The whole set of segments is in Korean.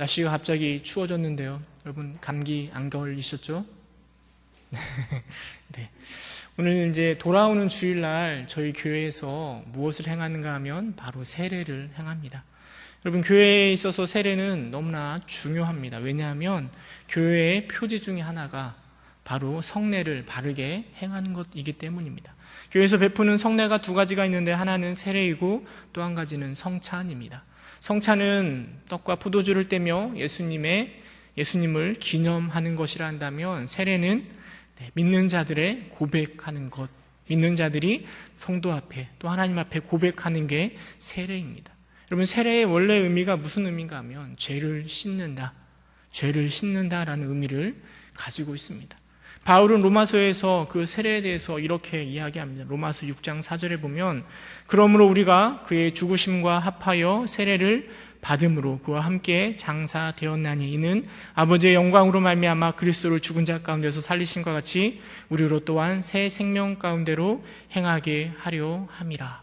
날씨가 갑자기 추워졌는데요. 여러분 감기 안 걸리셨죠? 네. 오늘 이제 돌아오는 주일날 저희 교회에서 무엇을 행하는가 하면 바로 세례를 행합니다. 여러분 교회에 있어서 세례는 너무나 중요합니다. 왜냐하면 교회의 표지 중에 하나가 바로 성례를 바르게 행하는 것이기 때문입니다. 교회에서 베푸는 성례가 두 가지가 있는데 하나는 세례이고 또 한 가지는 성찬입니다. 성찬은 떡과 포도주를 떼며 예수님을 기념하는 것이라 한다면 세례는 믿는 자들의 고백하는 것, 믿는 자들이 성도 앞에 또 하나님 앞에 고백하는 게 세례입니다. 여러분 세례의 원래 의미가 무슨 의미인가 하면 죄를 씻는다라는 의미를 가지고 있습니다. 바울은 로마서에서 그 세례에 대해서 이렇게 이야기합니다. 로마서 6장 4절에 보면 그러므로 우리가 그의 죽으심과 합하여 세례를 받음으로 그와 함께 장사되었나니 이는 아버지의 영광으로 말미암아 그리스도를 죽은 자 가운데서 살리심과 같이 우리로 또한 새 생명 가운데로 행하게 하려 함이라.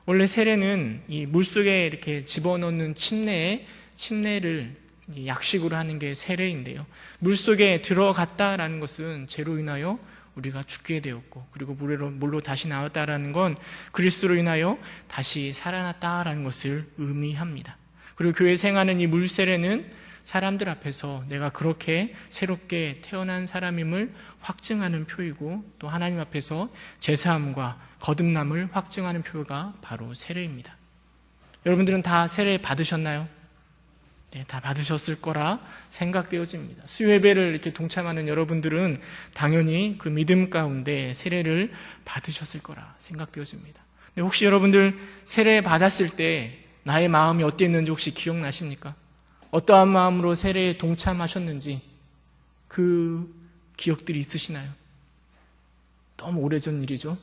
원래 세례는 이 물속에 이렇게 집어넣는 침례를 약식으로 하는 게 세례인데요. 물속에 들어갔다라는 것은 죄로 인하여 우리가 죽게 되었고 그리고 물로 다시 나왔다라는 건 그리스도로 인하여 다시 살아났다라는 것을 의미합니다. 그리고 교회 생활하는 이 물세례는 사람들 앞에서 내가 그렇게 새롭게 태어난 사람임을 확증하는 표이고 또 하나님 앞에서 제사함과 거듭남을 확증하는 표가 바로 세례입니다. 여러분들은 다 세례 받으셨나요? 네, 다 받으셨을 거라 생각되어집니다. 수요예배를 이렇게 동참하는 여러분들은 당연히 그 믿음 가운데 세례를 받으셨을 거라 생각되어집니다. 근데 혹시 여러분들 세례 받았을 때 나의 마음이 어땠는지 혹시 기억나십니까? 어떠한 마음으로 세례에 동참하셨는지 그 기억들이 있으시나요? 너무 오래전 일이죠.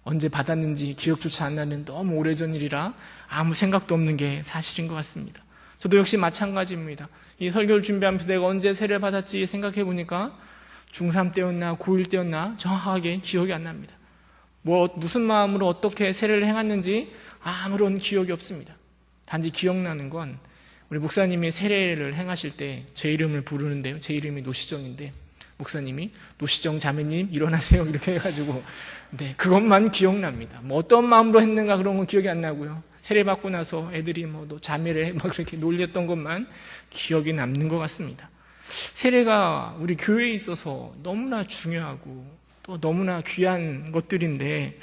언제 받았는지 기억조차 안 나는 너무 오래전 일이라 아무 생각도 없는 게 사실인 것 같습니다. 저도 역시 마찬가지입니다. 이 설교를 준비하면서 내가 언제 세례를 받았지 생각해 보니까 중3 때였나 고1 때였나 정확하게 기억이 안 납니다. 무슨 마음으로 어떻게 세례를 행했는지 아무런 기억이 없습니다. 단지 기억나는 건 우리 목사님이 세례를 행하실 때 제 이름을 부르는데요. 제 이름이 노시정인데 목사님이 노시정 자매님 일어나세요 이렇게 해가지고 그것만 기억납니다. 어떤 마음으로 했는가 그런 건 기억이 안 나고요. 세례 받고 나서 애들이 너 자매를 그렇게 놀렸던 것만 기억이 남는 것 같습니다. 세례가 우리 교회에 있어서 너무나 중요하고 또 너무나 귀한 것들인데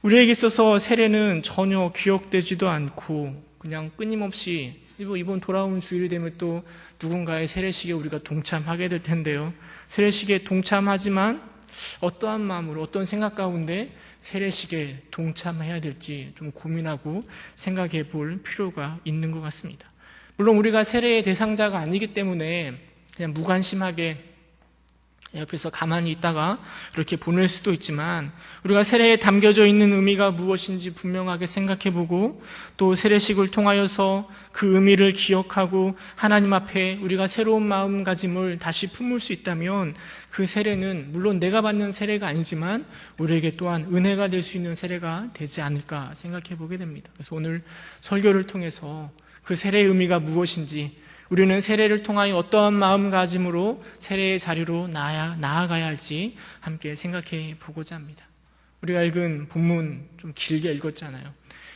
우리에게 있어서 세례는 전혀 기억되지도 않고 그냥 끊임없이 이번 돌아온 주일이 되면 또 누군가의 세례식에 우리가 동참하게 될 텐데요. 세례식에 동참하지만 어떠한 마음으로 어떤 생각 가운데 세례식에 동참해야 될지 좀 고민하고 생각해 볼 필요가 있는 것 같습니다. 물론 우리가 세례의 대상자가 아니기 때문에 그냥 무관심하게 옆에서 가만히 있다가 이렇게 보낼 수도 있지만 우리가 세례에 담겨져 있는 의미가 무엇인지 분명하게 생각해보고 또 세례식을 통하여서 그 의미를 기억하고 하나님 앞에 우리가 새로운 마음가짐을 다시 품을 수 있다면 그 세례는 물론 내가 받는 세례가 아니지만 우리에게 또한 은혜가 될 수 있는 세례가 되지 않을까 생각해보게 됩니다. 그래서 오늘 설교를 통해서 그 세례의 의미가 무엇인지 우리는 세례를 통하여 어떠한 마음가짐으로 세례의 자리로 나아가야 할지 함께 생각해 보고자 합니다. 우리가 읽은 본문 좀 길게 읽었잖아요.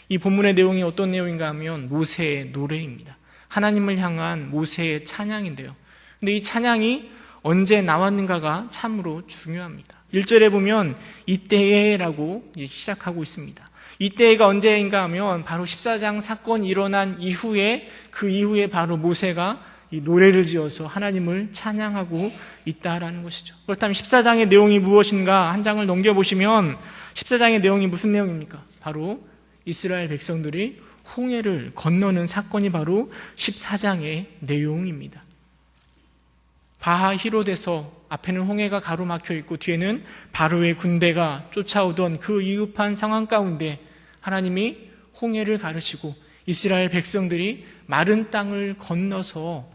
이 본문의 내용이 어떤 내용인가 하면 모세의 노래입니다. 하나님을 향한 모세의 찬양인데요. 근데 이 찬양이 언제 나왔는가가 참으로 중요합니다. 1절에 보면 이때에라고 시작하고 있습니다. 이때가 언제인가 하면 바로 14장 사건이 일어난 이후에 그 이후에 바로 모세가 이 노래를 지어서 하나님을 찬양하고 있다라는 것이죠. 그렇다면 14장의 내용이 무엇인가 한 장을 넘겨보시면 14장의 내용이 무슨 내용입니까? 바로 이스라엘 백성들이 홍해를 건너는 사건이 바로 14장의 내용입니다. 바하히롯에서 앞에는 홍해가 가로막혀 있고 뒤에는 바로의 군대가 쫓아오던 그 위급한 상황 가운데 하나님이 홍해를 가르시고 이스라엘 백성들이 마른 땅을 건너서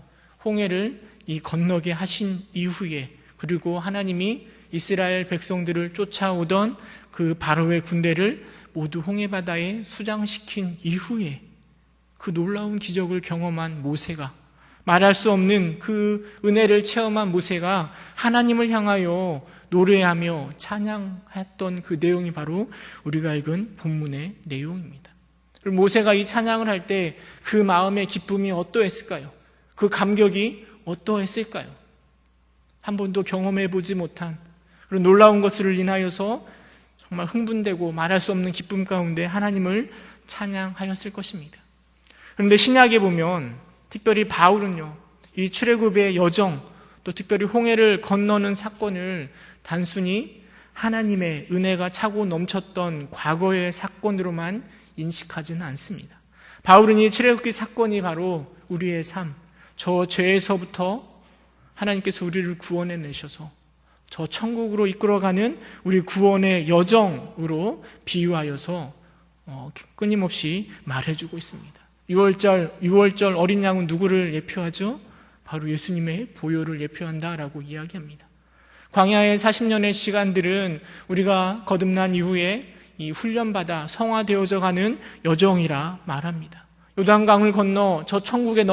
홍해를 건너게 하신 이후에 그리고 하나님이 이스라엘 백성들을 쫓아오던 그 바로의 군대를 모두 홍해 바다에 수장시킨 이후에 그 놀라운 기적을 경험한 모세가 말할 수 없는 그 은혜를 체험한 모세가 하나님을 향하여 노래하며 찬양했던 그 내용이 바로 우리가 읽은 본문의 내용입니다. 그리고 모세가 이 찬양을 할 때 그 마음의 기쁨이 어떠했을까요? 그 감격이 어떠했을까요? 한 번도 경험해 보지 못한 그런 놀라운 것을 인하여서 정말 흥분되고 말할 수 없는 기쁨 가운데 하나님을 찬양하였을 것입니다. 그런데 신약에 보면 특별히 바울은요, 이 출애굽의 여정, 또 특별히 홍해를 건너는 사건을 단순히 하나님의 은혜가 차고 넘쳤던 과거의 사건으로만 인식하지는 않습니다. 바울은 이 출애굽기 사건이 바로 우리의 삶, 저 죄에서부터 하나님께서 우리를 구원해 내셔서 저 천국으로 이끌어가는 우리 구원의 여정으로 비유하여서 끊임없이 말해주고 있습니다. 6월절 어린 양은 누구를 예표하죠? 바로 예수님의 보혈을 예표한다라고 이야기합니다. 광야의 40년의 시간들은 우리가 거듭난 이후에 이 훈련받아 성화되어져 가는 여정이라 말합니다. 요단강을 건너 저 천국에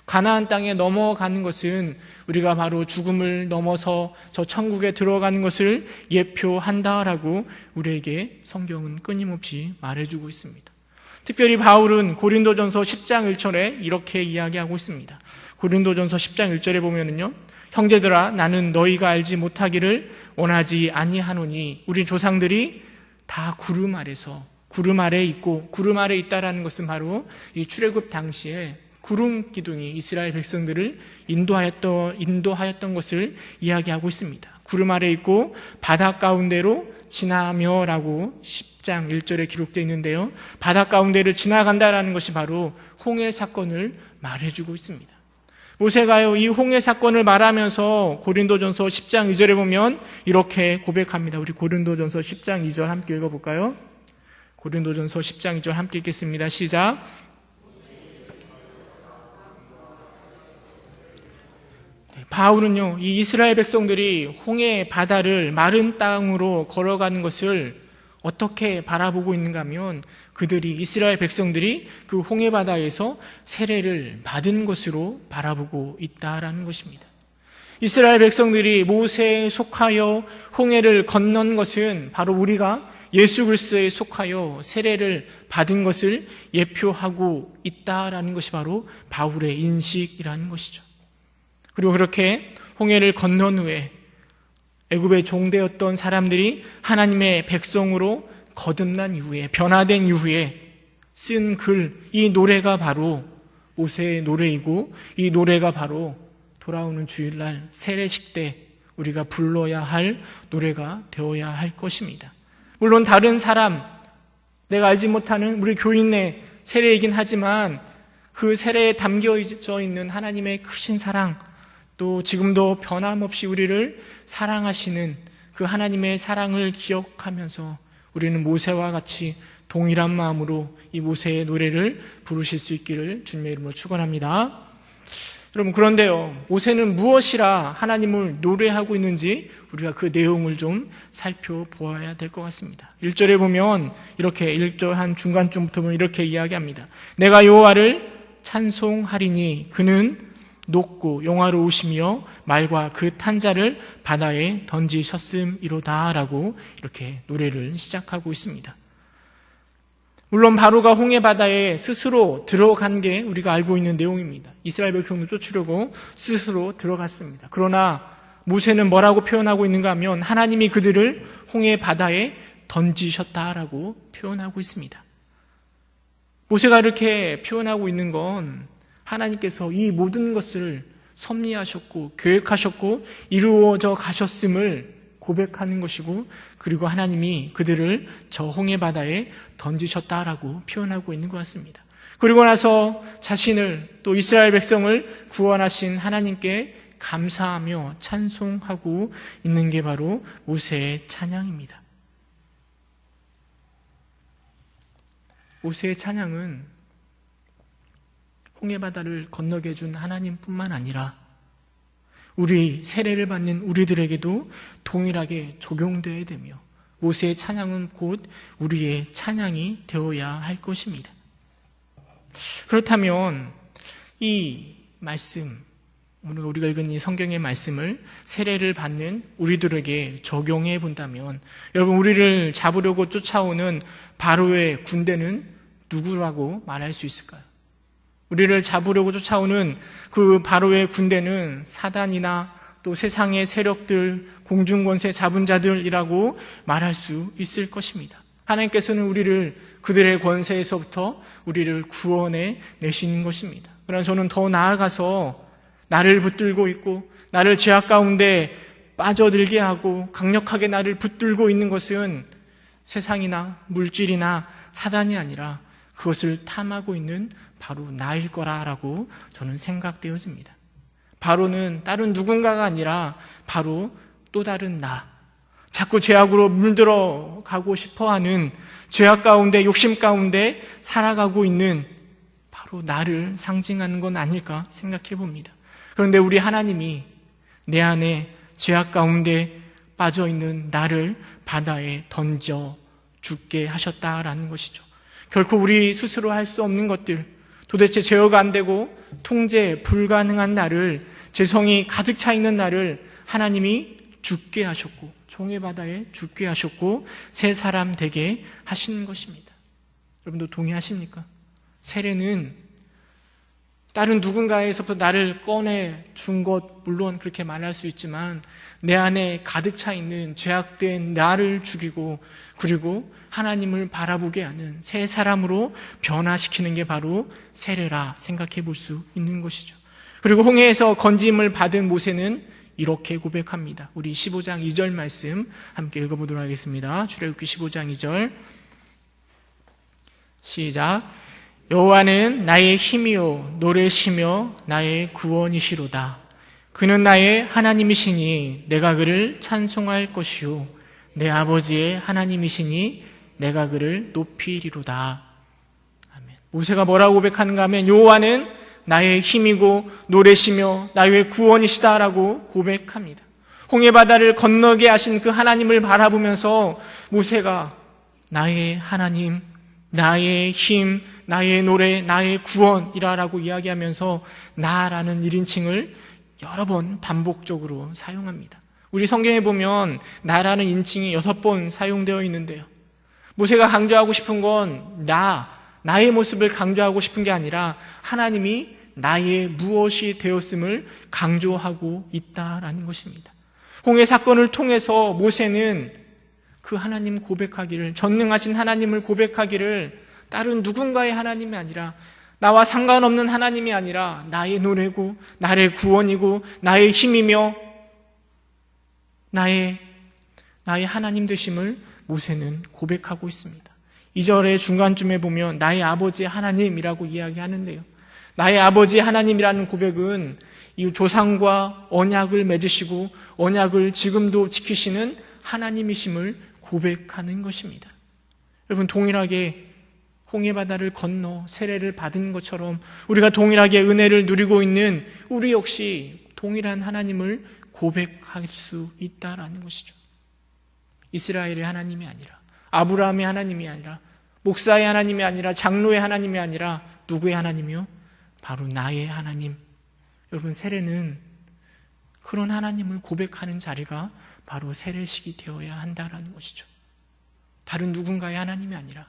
가나안 땅에 넘어가는 것은 우리가 바로 죽음을 넘어서 저 천국에 들어가는 것을 예표한다라고 우리에게 성경은 끊임없이 말해주고 있습니다. 특별히 바울은 고린도전서 10장 1절에 이렇게 이야기하고 있습니다. 고린도전서 10장 1절에 보면은요, 형제들아 나는 너희가 알지 못하기를 원하지 아니하노니 우리 조상들이 다 구름 아래에 있고, 구름 아래에 있다라는 것은 바로 이 출애굽 당시에 구름 기둥이 이스라엘 백성들을 인도하였던 것을 이야기하고 있습니다. 구름 아래에 있고 바다 가운데로 지나며라고 10장 1절에 기록되어 있는데요, 바다 가운데를 지나간다라는 것이 바로 홍해 사건을 말해주고 있습니다. 모세가요, 이 홍해 사건을 말하면서 고린도전서 10장 2절에 보면 이렇게 고백합니다. 우리 고린도전서 10장 2절 함께 읽어볼까요? 고린도전서 10장 2절 함께 읽겠습니다. 시작. 바울은요, 이 이스라엘 백성들이 홍해 바다를 마른 땅으로 걸어가는 것을 어떻게 바라보고 있는가 하면 이스라엘 백성들이 그 홍해 바다에서 세례를 받은 것으로 바라보고 있다라는 것입니다. 이스라엘 백성들이 모세에 속하여 홍해를 건넌 것은 바로 우리가 예수 그리스도에 속하여 세례를 받은 것을 예표하고 있다라는 것이 바로 바울의 인식이라는 것이죠. 그리고 그렇게 홍해를 건넌 후에 애굽의 종되었던 사람들이 하나님의 백성으로 거듭난 이후에, 변화된 이후에 쓴 글, 이 노래가 바로 모세의 노래이고, 이 노래가 바로 돌아오는 주일날 세례식 때 우리가 불러야 할 노래가 되어야 할 것입니다. 물론 다른 사람, 내가 알지 못하는 우리 교인의 세례이긴 하지만 그 세례에 담겨져 있는 하나님의 크신 사랑, 또 지금도 변함없이 우리를 사랑하시는 그 하나님의 사랑을 기억하면서 우리는 모세와 같이 동일한 마음으로 이 모세의 노래를 부르실 수 있기를 주님의 이름으로 축원합니다. 여러분, 그런데요, 모세는 무엇이라 하나님을 노래하고 있는지 우리가 그 내용을 좀 살펴보아야 될 것 같습니다. 1절에 보면 이렇게 1절 한 중간쯤부터 보면 이렇게 이야기합니다. 내가 여호와를 찬송하리니 그는 높고 영화로우시며 말과 그 탄자를 바다에 던지셨음이로다 라고 이렇게 노래를 시작하고 있습니다. 물론 바로가 홍해 바다에 스스로 들어간 게 우리가 알고 있는 내용입니다. 이스라엘 백성을 쫓으려고 스스로 들어갔습니다. 그러나 모세는 뭐라고 표현하고 있는가 하면 하나님이 그들을 홍해 바다에 던지셨다라고 표현하고 있습니다. 모세가 이렇게 표현하고 있는 건 하나님께서 이 모든 것을 섭리하셨고 계획하셨고 이루어져 가셨음을 고백하는 것이고, 그리고 하나님이 그들을 저 홍해 바다에 던지셨다라고 표현하고 있는 것 같습니다. 그리고 나서 자신을, 또 이스라엘 백성을 구원하신 하나님께 감사하며 찬송하고 있는 게 바로 모세의 찬양입니다. 모세의 찬양은 홍해 바다를 건너게 해준 하나님뿐만 아니라 우리 세례를 받는 우리들에게도 동일하게 적용되어야 되며, 모세의 찬양은 곧 우리의 찬양이 되어야 할 것입니다. 그렇다면 이 말씀, 우리가 읽은 이 성경의 말씀을 세례를 받는 우리들에게 적용해 본다면 여러분, 우리를 잡으려고 쫓아오는 바로의 군대는 누구라고 말할 수 있을까요? 우리를 잡으려고 쫓아오는 그 바로의 군대는 사단이나 또 세상의 세력들, 공중권세 잡은 자들이라고 말할 수 있을 것입니다. 하나님께서는 우리를 그들의 권세에서부터 우리를 구원해 내신 것입니다. 그러나 저는 더 나아가서 나를 붙들고 있고 나를 죄악 가운데 빠져들게 하고 강력하게 나를 붙들고 있는 것은 세상이나 물질이나 사단이 아니라 그것을 탐하고 있는 바로 나일 거라고 저는 생각되어집니다. 바로는 다른 누군가가 아니라 바로 또 다른 나, 자꾸 죄악으로 물들어 가고 싶어하는 죄악 가운데, 욕심 가운데 살아가고 있는 바로 나를 상징하는 건 아닐까 생각해 봅니다. 그런데 우리 하나님이 내 안에 죄악 가운데 빠져있는 나를 바다에 던져 죽게 하셨다라는 것이죠. 결코 우리 스스로 할 수 없는 것들, 도대체 제어가 안 되고 통제 불가능한 나를, 죄성이 가득 차 있는 나를 하나님이 죽게 하셨고 종의 바다에 죽게 하셨고 새 사람 되게 하신 것입니다. 여러분도 동의하십니까? 세례는 다른 누군가에서부터 나를 꺼내 준 것, 물론 그렇게 말할 수 있지만 내 안에 가득 차 있는 죄악된 나를 죽이고 그리고 하나님을 바라보게 하는 새 사람으로 변화시키는 게 바로 세례라 생각해 볼 수 있는 것이죠. 그리고 홍해에서 건짐을 받은 모세는 이렇게 고백합니다. 우리 15장 2절 말씀 함께 읽어보도록 하겠습니다. 출애굽기 15장 2절 시작. 여호와는 나의 힘이요 노래시며 나의 구원이시로다. 그는 나의 하나님이시니 내가 그를 찬송할 것이요 내 아버지의 하나님이시니 내가 그를 높이리로다. 아멘. 모세가 뭐라고 고백하는가 하면 여호와는 나의 힘이고 노래시며 나의 구원이시다라고 고백합니다. 홍해바다를 건너게 하신 그 하나님을 바라보면서 모세가 나의 하나님, 나의 힘, 나의 노래, 나의 구원이라고 이야기하면서 나라는 1인칭을 여러 번 반복적으로 사용합니다. 우리 성경에 보면 나라는 인칭이 6번 사용되어 있는데요. 모세가 강조하고 싶은 건 나의 모습을 강조하고 싶은 게 아니라 하나님이 나의 무엇이 되었음을 강조하고 있다라는 것입니다. 홍해 사건을 통해서 모세는 그 하나님 고백하기를, 전능하신 하나님을 고백하기를 다른 누군가의 하나님이 아니라 나와 상관없는 하나님이 아니라 나의 노래고 나의 구원이고 나의 힘이며 나의 하나님 되심을 모세는 고백하고 있습니다. 2절의 중간쯤에 보면 나의 아버지 하나님이라고 이야기하는데요. 나의 아버지 하나님이라는 고백은 이 조상과 언약을 맺으시고 언약을 지금도 지키시는 하나님이심을 고백하는 것입니다. 여러분, 동일하게 홍해바다를 건너 세례를 받은 것처럼 우리가 동일하게 은혜를 누리고 있는 우리 역시 동일한 하나님을 고백할 수 있다라는 것이죠. 이스라엘의 하나님이 아니라, 아브라함의 하나님이 아니라, 목사의 하나님이 아니라, 장로의 하나님이 아니라 누구의 하나님이요? 바로 나의 하나님. 여러분, 세례는 그런 하나님을 고백하는 자리가 바로 세례식이 되어야 한다라는 것이죠. 다른 누군가의 하나님이 아니라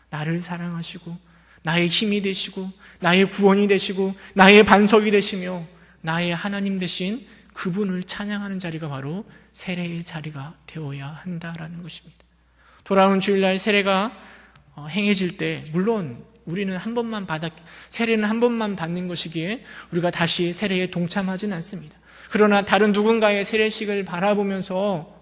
나를 사랑하시고 나의 힘이 되시고 나의 구원이 되시고 나의 반석이 되시며 나의 하나님 되신 그분을 찬양하는 자리가 바로 세례의 자리가 되어야 한다라는 것입니다. 돌아오는 주일날 세례가 행해질 때 물론 우리는 세례는 한 번만 받는 것이기에 우리가 다시 세례에 동참하지는 않습니다. 그러나 다른 누군가의 세례식을 바라보면서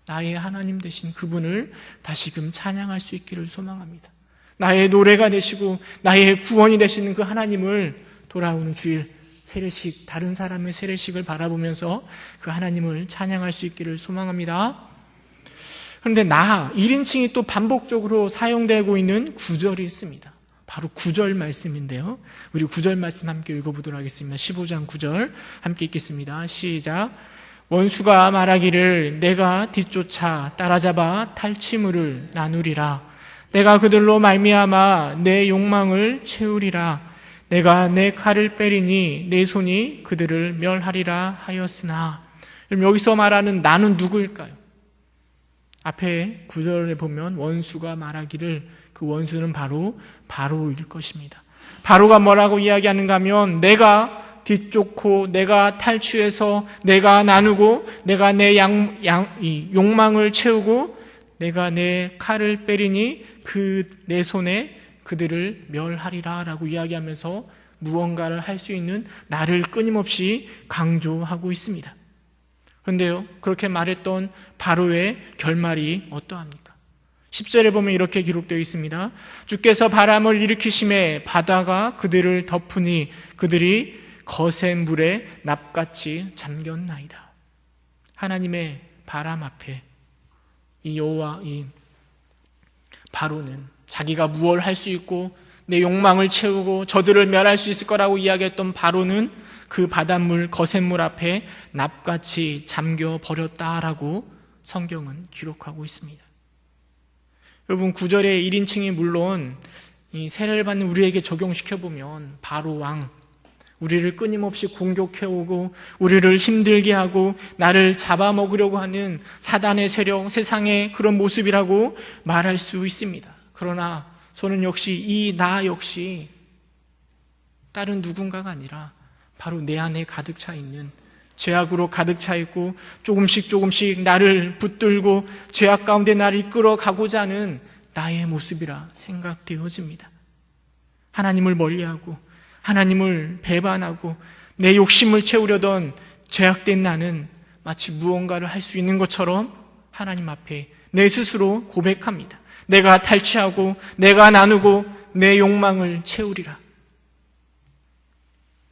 나의 하나님 되신 그분을 다시금 찬양할 수 있기를 소망합니다. 나의 노래가 되시고 나의 구원이 되시는 그 하나님을 돌아오는 주일 세례식, 다른 사람의 세례식을 바라보면서 그 하나님을 찬양할 수 있기를 소망합니다. 그런데 1인칭이 또 반복적으로 사용되고 있는 구절이 있습니다. 바로 9절 말씀인데요. 우리 9절 말씀 함께 읽어보도록 하겠습니다. 15장 9절 함께 읽겠습니다. 시작. 원수가 말하기를 내가 뒤쫓아 따라잡아 탈취물을 나누리라. 내가 그들로 말미암아 내 욕망을 채우리라. 내가 내 칼을 빼리니 내 손이 그들을 멸하리라 하였으나. 그럼 여기서 말하는 나는 누구일까요? 앞에 구절에 보면 원수가 말하기를 그 원수는 바로 바로일 것입니다. 바로가 뭐라고 이야기하는가 하면 내가 뒤쫓고 내가 탈취해서 내가 나누고 내가 내 욕망을 채우고 내가 내 칼을 빼리니 내 손에 그들을 멸하리라 라고 이야기하면서 무언가를 할 수 있는 나를 끊임없이 강조하고 있습니다. 그런데요, 그렇게 말했던 바로의 결말이 어떠합니까? 10절에 보면 이렇게 기록되어 있습니다. 주께서 바람을 일으키심에 바다가 그들을 덮으니 그들이 거센 물에 납같이 잠겼나이다. 하나님의 바람 앞에 이 여호와 이 바로는 자기가 무엇을 할 수 있고 내 욕망을 채우고 저들을 멸할 수 있을 거라고 이야기했던 바로는 그 바닷물 거센 물 앞에 납같이 잠겨버렸다라고 성경은 기록하고 있습니다. 여러분 9절의 1인칭이 물론 이 세례를 받는 우리에게 적용시켜보면 바로 왕, 우리를 끊임없이 공격해오고 우리를 힘들게 하고 나를 잡아먹으려고 하는 사단의 세력, 세상의 그런 모습이라고 말할 수 있습니다. 그러나 저는 역시 이 나 역시 다른 누군가가 아니라 바로 내 안에 가득 차 있는 죄악으로 가득 차 있고 조금씩 나를 붙들고 죄악 가운데 나를 이끌어가고자 하는 나의 모습이라 생각되어집니다. 하나님을 멀리하고 하나님을 배반하고 내 욕심을 채우려던 죄악된 나는 마치 무언가를 할 수 있는 것처럼 하나님 앞에 내 스스로 고백합니다. 내가 탈취하고 내가 나누고 내 욕망을 채우리라.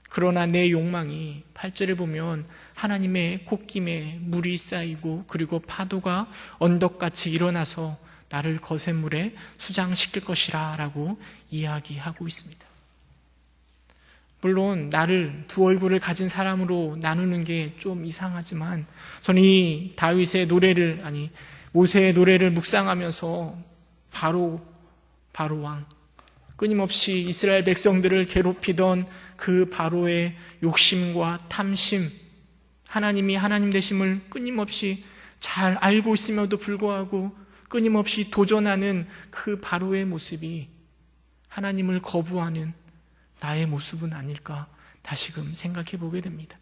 그러나 내 욕망이 8절에 보면 하나님의 콧김에 물이 쌓이고 그리고 파도가 언덕같이 일어나서 나를 거센 물에 수장시킬 것이라 라고 이야기하고 있습니다. 물론 나를 두 얼굴을 가진 사람으로 나누는 게 좀 이상하지만 저는 이 다윗의 노래를 모세의 노래를 묵상하면서 바로 왕, 끊임없이 이스라엘 백성들을 괴롭히던 그 바로의 욕심과 탐심, 하나님이 하나님 되심을 끊임없이 잘 알고 있음에도 불구하고 끊임없이 도전하는 그 바로의 모습이 하나님을 거부하는 나의 모습은 아닐까 다시금 생각해 보게 됩니다.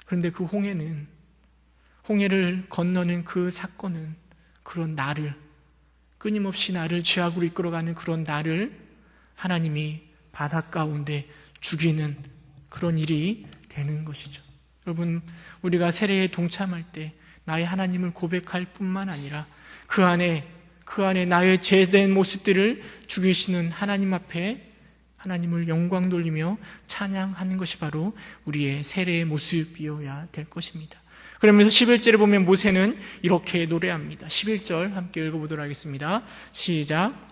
그런데 그 홍해를 건너는 그 사건은 그런 나를, 끊임없이 나를 죄악으로 이끌어가는 그런 나를 하나님이 바다 가운데 죽이는 그런 일이 되는 것이죠. 여러분, 우리가 세례에 동참할 때 나의 하나님을 고백할 뿐만 아니라 그 안에 나의 죄된 모습들을 죽이시는 하나님 앞에 하나님을 영광 돌리며 찬양하는 것이 바로 우리의 세례의 모습이어야 될 것입니다. 그러면서 11절에 보면 모세는 이렇게 노래합니다. 11절 함께 읽어보도록 하겠습니다. 시작.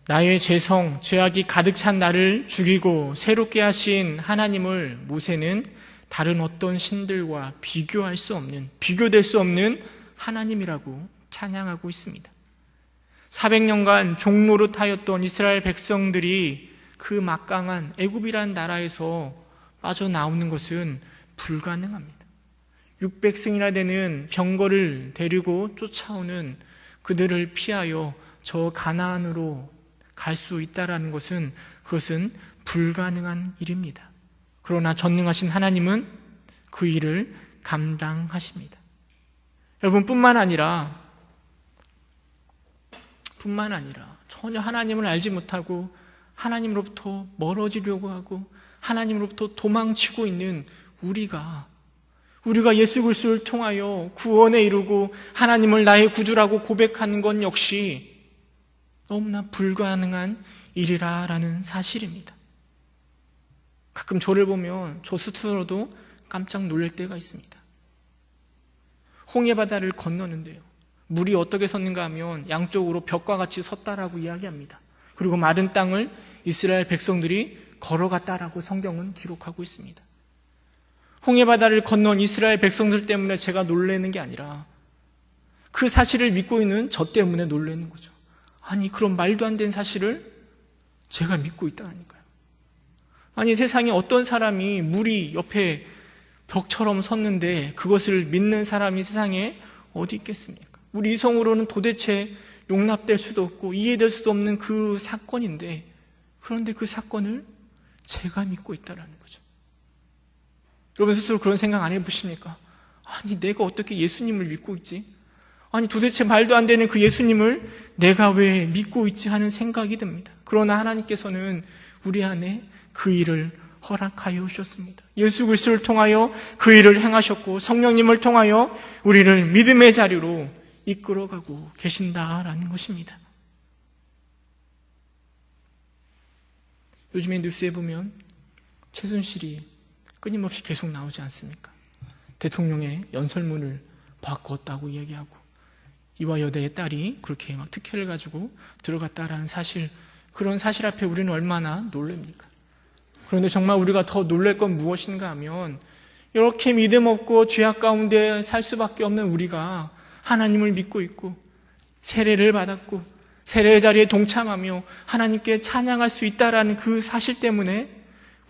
나의 죄악이 가득 찬 나를 죽이고 새롭게 하신 하나님을 모세는 다른 어떤 신들과 비교될 수 없는 하나님이라고 찬양하고 있습니다. 400년간 종노릇하였던 이스라엘 백성들이 그 막강한 애굽이라는 나라에서 빠져나오는 것은 불가능합니다. 600승이나 되는 병거를 데리고 쫓아오는 그들을 피하여 저 가나안으로 갈 수 있다라는 것은 그것은 불가능한 일입니다. 그러나 전능하신 하나님은 그 일을 감당하십니다. 여러분 뿐만 아니라 전혀 하나님을 알지 못하고 하나님으로부터 멀어지려고 하고 하나님으로부터 도망치고 있는 우리가 예수 그리스도를 통하여 구원에 이르고 하나님을 나의 구주라고 고백하는 건 역시 너무나 불가능한 일이라는 사실입니다. 가끔 저를 보면 저 스스로도 깜짝 놀랄 때가 있습니다. 홍해바다를 건너는데요, 물이 어떻게 섰는가 하면 양쪽으로 벽과 같이 섰다라고 이야기합니다. 그리고 마른 땅을 이스라엘 백성들이 걸어갔다라고 성경은 기록하고 있습니다. 홍해바다를 건넌 이스라엘 백성들 때문에 제가 놀라는 게 아니라 그 사실을 믿고 있는 저 때문에 놀라는 거죠. 아니, 그런 말도 안 되는 사실을 제가 믿고 있다니까요. 아니, 세상에 어떤 사람이 물이 옆에 벽처럼 섰는데 그것을 믿는 사람이 세상에 어디 있겠습니까? 우리 이성으로는 도대체 용납될 수도 없고 이해될 수도 없는 그 사건인데, 그런데 그 사건을 제가 믿고 있다는 거죠. 여러분 스스로 그런 생각 안 해보십니까? 아니, 내가 어떻게 예수님을 믿고 있지? 아니, 도대체 말도 안 되는 그 예수님을 내가 왜 믿고 있지 하는 생각이 듭니다. 그러나 하나님께서는 우리 안에 그 일을 허락하여 주셨습니다. 예수 그리스도를 통하여 그 일을 행하셨고 성령님을 통하여 우리를 믿음의 자리로 이끌어가고 계신다라는 것입니다. 요즘에 뉴스에 보면 최순실이 끊임없이 계속 나오지 않습니까? 대통령의 연설문을 바꿨다고 이야기하고 이화 여대의 딸이 그렇게 막 특혜를 가지고 들어갔다라는 사실, 그런 사실 앞에 우리는 얼마나 놀랍니까? 그런데 정말 우리가 더 놀랄 건 무엇인가 하면, 이렇게 믿음 없고 죄악 가운데 살 수밖에 없는 우리가 하나님을 믿고 있고 세례를 받았고 세례의 자리에 동참하며 하나님께 찬양할 수 있다라는 그 사실 때문에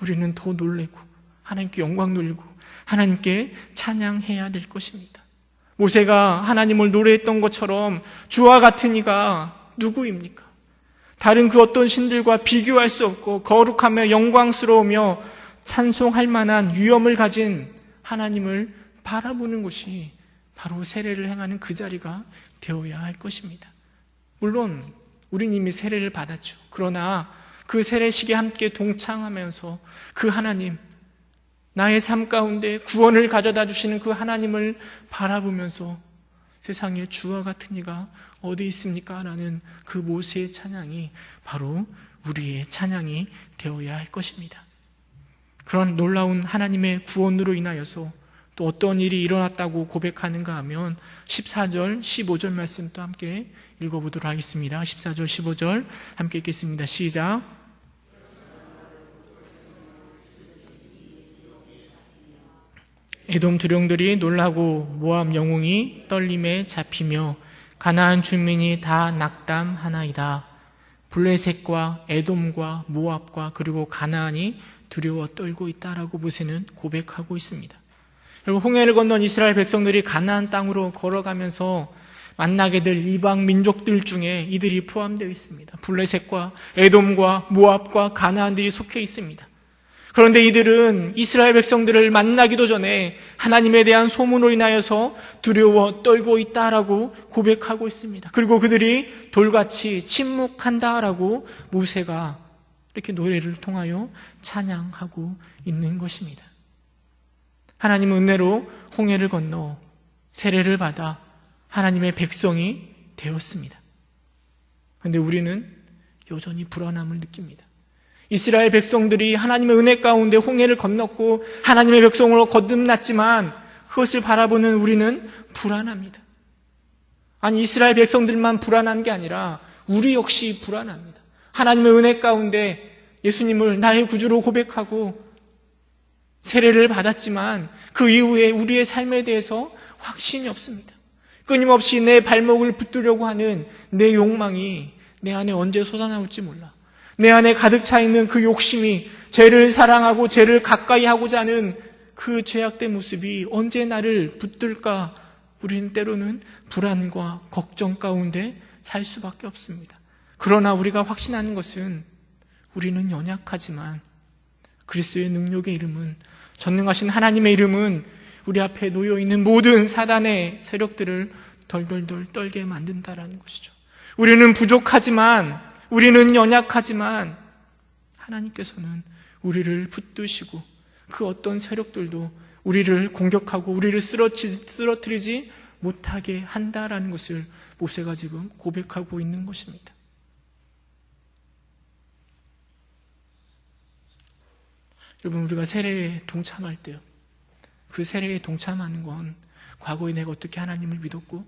우리는 더 놀라고 하나님께 영광 돌리고 하나님께 찬양해야 될 것입니다. 모세가 하나님을 노래했던 것처럼 주와 같은 이가 누구입니까? 다른 그 어떤 신들과 비교할 수 없고 거룩하며 영광스러우며 찬송할 만한 위엄을 가진 하나님을 바라보는 것이 바로 세례를 행하는 그 자리가 되어야 할 것입니다. 물론 우린 이미 세례를 받았죠. 그러나 그 세례식에 함께 동참하면서 그 하나님, 나의 삶 가운데 구원을 가져다 주시는 그 하나님을 바라보면서 세상에 주와 같은 이가 어디 있습니까? 라는 그 모세의 찬양이 바로 우리의 찬양이 되어야 할 것입니다. 그런 놀라운 하나님의 구원으로 인하여서 또 어떤 일이 일어났다고 고백하는가 하면 14절, 15절 말씀 또 함께 읽어보도록 하겠습니다. 14절, 15절 함께 읽겠습니다. 시작. 에돔 두령들이 놀라고 모압 영웅이 떨림에 잡히며 가나안 주민이 다 낙담하나이다. 블레셋과 에돔과 모압과 그리고 가나안이 두려워 떨고 있다라고 모세는 고백하고 있습니다. 여러분, 홍해를 건넌 이스라엘 백성들이 가나안 땅으로 걸어가면서 만나게 될 이방 민족들 중에 이들이 포함되어 있습니다. 블레셋과 에돔과 모압과 가나안들이 속해 있습니다. 그런데 이들은 이스라엘 백성들을 만나기도 전에 하나님에 대한 소문으로 인하여서 두려워 떨고 있다라고 고백하고 있습니다. 그리고 그들이 돌같이 침묵한다라고 모세가 이렇게 노래를 통하여 찬양하고 있는 것입니다. 하나님은 은혜로 홍해를 건너 세례를 받아 하나님의 백성이 되었습니다. 그런데 우리는 여전히 불안함을 느낍니다. 이스라엘 백성들이 하나님의 은혜 가운데 홍해를 건넜고 하나님의 백성으로 거듭났지만 그것을 바라보는 우리는 불안합니다. 아니, 이스라엘 백성들만 불안한 게 아니라 우리 역시 불안합니다. 하나님의 은혜 가운데 예수님을 나의 구주로 고백하고 세례를 받았지만 그 이후에 우리의 삶에 대해서 확신이 없습니다. 끊임없이 내 발목을 붙들려고 하는 내 욕망이 내 안에 언제 솟아나올지 몰라. 내 안에 가득 차 있는 그 욕심이, 죄를 사랑하고 죄를 가까이 하고자 하는 그 죄악된 모습이 언제 나를 붙들까? 우리는 때로는 불안과 걱정 가운데 살 수밖에 없습니다. 그러나 우리가 확신하는 것은 우리는 연약하지만 그리스도의 능력의 이름은, 전능하신 하나님의 이름은 우리 앞에 놓여있는 모든 사단의 세력들을 덜덜덜 떨게 만든다라는 것이죠. 우리는 부족하지만, 우리는 연약하지만 하나님께서는 우리를 붙드시고 그 어떤 세력들도 우리를 공격하고 우리를 쓰러뜨리지 못하게 한다라는 것을 모세가 지금 고백하고 있는 것입니다. 여러분, 우리가 세례에 동참할 때요, 그 세례에 동참하는 건 과거에 내가 어떻게 하나님을 믿었고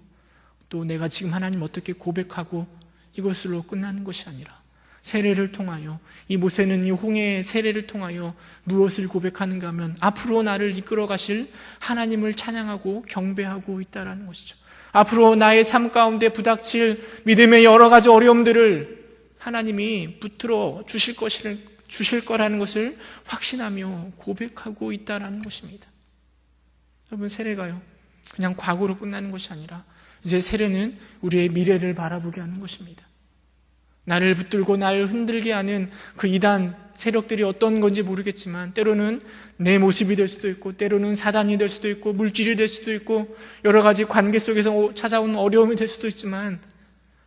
또 내가 지금 하나님 어떻게 고백하고 이것으로 끝나는 것이 아니라 세례를 통하여, 이 모세는 이 홍해의 세례를 통하여 무엇을 고백하는가 하면 앞으로 나를 이끌어 가실 하나님을 찬양하고 경배하고 있다라는 것이죠. 앞으로 나의 삶 가운데 부닥칠 믿음의 여러 가지 어려움들을 하나님이 붙들어 주실 거라는 것을 확신하며 고백하고 있다라는 것입니다. 여러분, 세례가요, 그냥 과거로 끝나는 것이 아니라 이제 세례는 우리의 미래를 바라보게 하는 것입니다. 나를 붙들고 나를 흔들게 하는 그 이단 세력들이 어떤 건지 모르겠지만 때로는 내 모습이 될 수도 있고, 때로는 사단이 될 수도 있고, 물질이 될 수도 있고, 여러 가지 관계 속에서 찾아온 어려움이 될 수도 있지만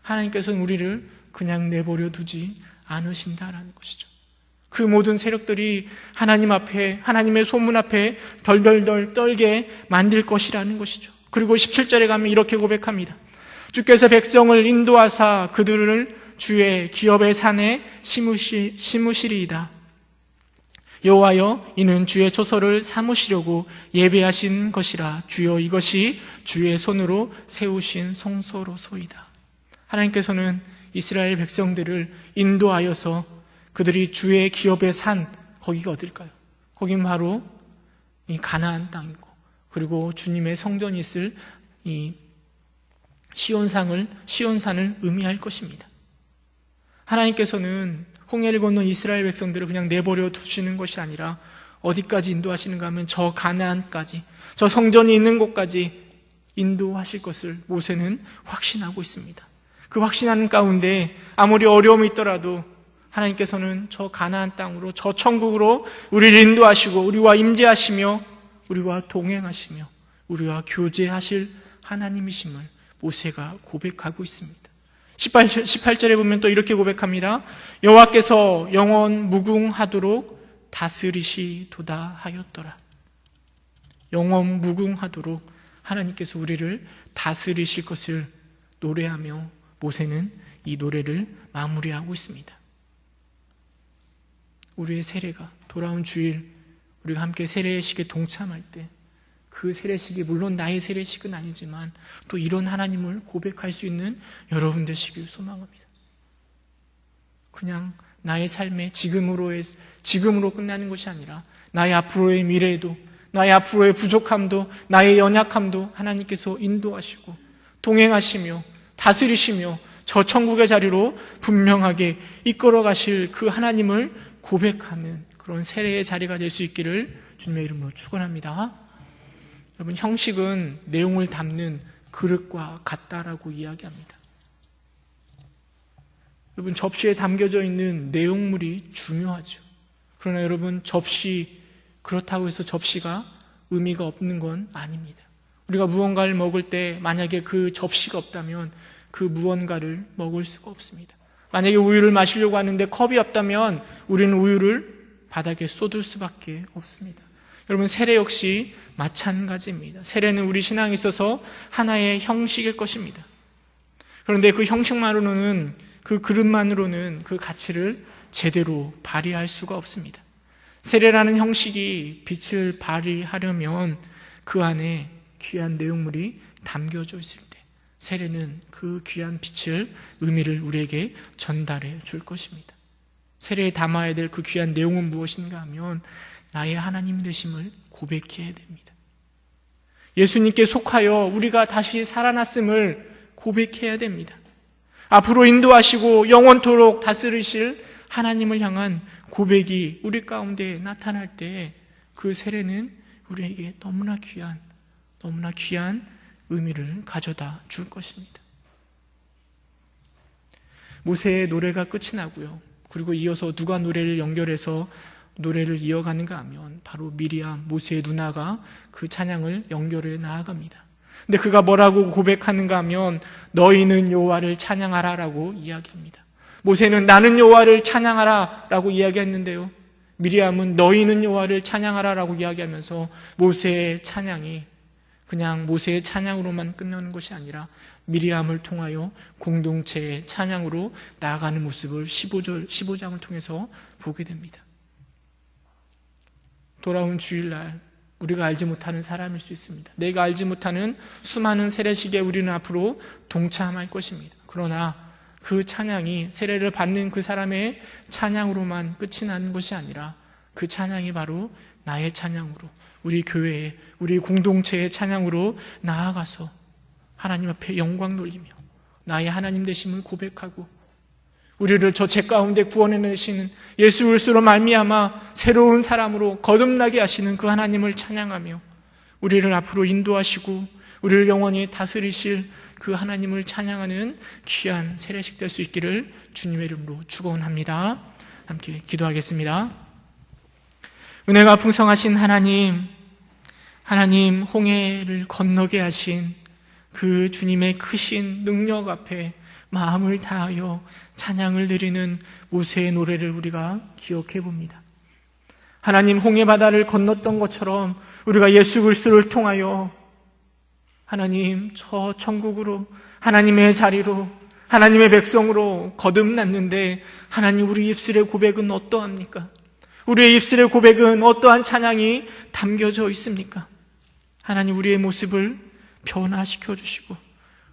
하나님께서는 우리를 그냥 내버려 두지 않으신다라는 것이죠. 그 모든 세력들이 하나님 앞에, 하나님의 소문 앞에 덜덜덜 떨게 만들 것이라는 것이죠. 그리고 17절에 가면 이렇게 고백합니다. 주께서 백성을 인도하사 그들을 주의 기업의 산에 심으시리이다. 여호와여, 이는 주의 초소를 삼으시려고 예배하신 것이라. 주여, 이것이 주의 손으로 세우신 성소로소이다. 하나님께서는 이스라엘 백성들을 인도하여서 그들이 주의 기업의 산, 거기가 어딜까요? 거긴 바로 이 가나안 땅이고, 그리고 주님의 성전이 있을 이 시온산을 의미할 것입니다. 하나님께서는 홍해를 건넌 이스라엘 백성들을 그냥 내버려 두시는 것이 아니라 어디까지 인도하시는가 하면 저 가나안까지, 저 성전이 있는 곳까지 인도하실 것을 모세는 확신하고 있습니다. 그 확신하는 가운데 아무리 어려움이 있더라도 하나님께서는 저 가나안 땅으로, 저 천국으로 우리를 인도하시고 우리와 임재하시며 우리와 동행하시며 우리와 교제하실 하나님이심을 모세가 고백하고 있습니다. 18절에 보면 또 이렇게 고백합니다. 여호와께서 영원 무궁하도록 다스리시도다 하였더라. 영원 무궁하도록 하나님께서 우리를 다스리실 것을 노래하며 모세는 이 노래를 마무리하고 있습니다. 우리의 세례가 돌아온 주일, 우리가 함께 세례식에 동참할 때 그 세례식이 물론 나의 세례식은 아니지만 또 이런 하나님을 고백할 수 있는 여러분 되시길 소망합니다. 그냥 나의 삶의 지금으로 끝나는 것이 아니라 나의 앞으로의 미래에도, 나의 앞으로의 부족함도, 나의 연약함도 하나님께서 인도하시고 동행하시며 다스리시며 저 천국의 자리로 분명하게 이끌어 가실 그 하나님을 고백하는 그런 세례의 자리가 될 수 있기를 주님의 이름으로 축원합니다. 여러분, 형식은 내용을 담는 그릇과 같다라고 이야기합니다. 여러분, 접시에 담겨져 있는 내용물이 중요하죠. 그러나 여러분, 그렇다고 해서 접시가 의미가 없는 건 아닙니다. 우리가 무언가를 먹을 때 만약에 그 접시가 없다면 그 무언가를 먹을 수가 없습니다. 만약에 우유를 마시려고 하는데 컵이 없다면 우리는 우유를 바닥에 쏟을 수밖에 없습니다. 여러분, 세례 역시 마찬가지입니다. 세례는 우리 신앙에 있어서 하나의 형식일 것입니다. 그런데 그 형식만으로는, 그 그릇만으로는 그 가치를 제대로 발휘할 수가 없습니다. 세례라는 형식이 빛을 발휘하려면 그 안에 귀한 내용물이 담겨져 있을 때 세례는 그 귀한 빛을, 의미를 우리에게 전달해 줄 것입니다. 세례에 담아야 될 그 귀한 내용은 무엇인가 하면 나의 하나님 되심을 고백해야 됩니다. 예수님께 속하여 우리가 다시 살아났음을 고백해야 됩니다. 앞으로 인도하시고 영원토록 다스리실 하나님을 향한 고백이 우리 가운데 나타날 때 그 세례는 우리에게 너무나 귀한 의미를 가져다 줄 것입니다. 모세의 노래가 끝이 나고요. 그리고 이어서 누가 노래를 연결해서 노래를 이어가는가 하면 바로 미리암, 모세의 누나가 그 찬양을 연결해 나아갑니다. 근데 그가 뭐라고 고백하는가 하면 너희는 여호와를 찬양하라라고 이야기합니다. 모세는 나는 여호와를 찬양하라라고 이야기했는데요. 미리암은 너희는 여호와를 찬양하라라고 이야기하면서 모세의 찬양이 그냥 모세의 찬양으로만 끝나는 것이 아니라 미리암을 통하여 공동체의 찬양으로 나아가는 모습을 15장을 통해서 보게 됩니다. 돌아온 주일날 우리가 알지 못하는 사람일 수 있습니다. 내가 알지 못하는 수많은 세례식에 우리는 앞으로 동참할 것입니다. 그러나 그 찬양이 세례를 받는 그 사람의 찬양으로만 끝이 나는 것이 아니라 그 찬양이 바로 나의 찬양으로, 우리 교회의, 우리 공동체의 찬양으로 나아가서 하나님 앞에 영광 돌리며 나의 하나님 되심을 고백하고 우리를 저 죄 가운데 구원해내시는 예수 그리스도로 말미암아 새로운 사람으로 거듭나게 하시는 그 하나님을 찬양하며 우리를 앞으로 인도하시고 우리를 영원히 다스리실 그 하나님을 찬양하는 귀한 세례식 될 수 있기를 주님의 이름으로 축원합니다. 함께 기도하겠습니다. 은혜가 풍성하신 하나님, 하나님 홍해를 건너게 하신 그 주님의 크신 능력 앞에 마음을 다하여 찬양을 드리는 모세의 노래를 우리가 기억해 봅니다. 하나님 홍해 바다를 건넜던 것처럼 우리가 예수 그리스도를 통하여 하나님 저 천국으로, 하나님의 자리로, 하나님의 백성으로 거듭났는데 하나님 우리 입술의 고백은 어떠합니까? 우리의 입술의 고백은 어떠한 찬양이 담겨져 있습니까? 하나님 우리의 모습을 변화시켜 주시고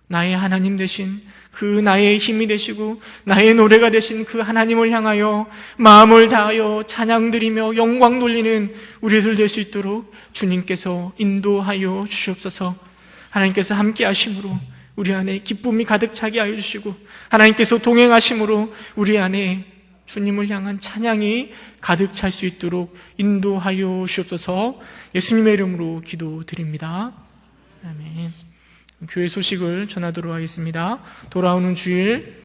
나의 하나님 되신 그 나의 힘이 되시고 나의 노래가 되신 그 하나님을 향하여 마음을 다하여 찬양 드리며 영광 돌리는 우리들 될 수 있도록 주님께서 인도하여 주시옵소서. 하나님께서 함께 하심으로 우리 안에 기쁨이 가득 차게 하여 주시고 하나님께서 동행하심으로 우리 안에 주님을 향한 찬양이 가득 찰 수 있도록 인도하여 주옵소서. 예수님의 이름으로 기도드립니다. 아멘. 교회 소식을 전하도록 하겠습니다. 돌아오는 주일